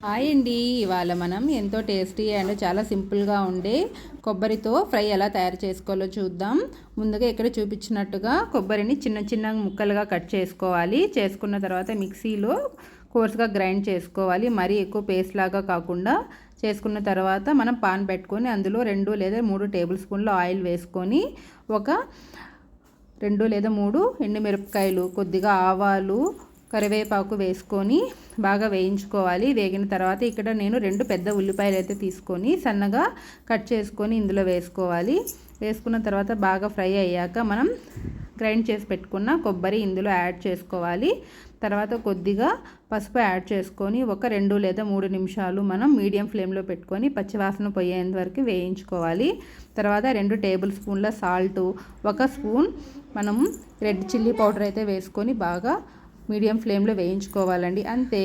Hi అండి. ఇవాళ మనం ఎంతో టేస్టీ అండ్ చాలా సింపుల్గా ఉండే కొబ్బరితో ఫ్రై ఎలా తయారు చేసుకోవాలో చూద్దాం. ముందుగా ఇక్కడ చూపించినట్టుగా కొబ్బరిని చిన్న చిన్న ముక్కలుగా కట్ చేసుకోవాలి. చేసుకున్న తర్వాత మిక్సీలో కోర్స్గా గ్రైండ్ చేసుకోవాలి. మరీ ఎక్కువ పేస్ట్ లాగా కాకుండా చేసుకున్న తర్వాత మనం పాన్ పెట్టుకొని అందులో 2 లేదా 3 టేబుల్ స్పూన్ల ఆయిల్ వేసుకొని ఒక 2 లేదా 3 ఎండుమిరపకాయలు, కొద్దిగా ఆవాలు, కరివేపాకు వేసుకొని బాగా వేయించుకోవాలి. వేగిన తర్వాత ఇక్కడ నేను 2 పెద్ద ఉల్లిపాయలు అయితే తీసుకొని సన్నగా కట్ చేసుకొని ఇందులో వేసుకోవాలి. వేసుకున్న తర్వాత బాగా ఫ్రై అయ్యాక మనం గ్రైండ్ చేసి పెట్టుకున్న కొబ్బరి ఇందులో యాడ్ చేసుకోవాలి. తర్వాత కొద్దిగా పసుపు యాడ్ చేసుకొని ఒక 2 లేదా 3 నిమిషాలు మనం మీడియం ఫ్లేమ్లో పెట్టుకొని పచ్చివాసన పోయేంత వరకు వేయించుకోవాలి. తర్వాత 2 టేబుల్ స్పూన్ల సాల్టు, 1 స్పూన్ మనం రెడ్ చిల్లీ పౌడర్ అయితే వేసుకొని బాగా మీడియం ఫ్లేమ్లో వేయించుకోవాలండి. అంతే.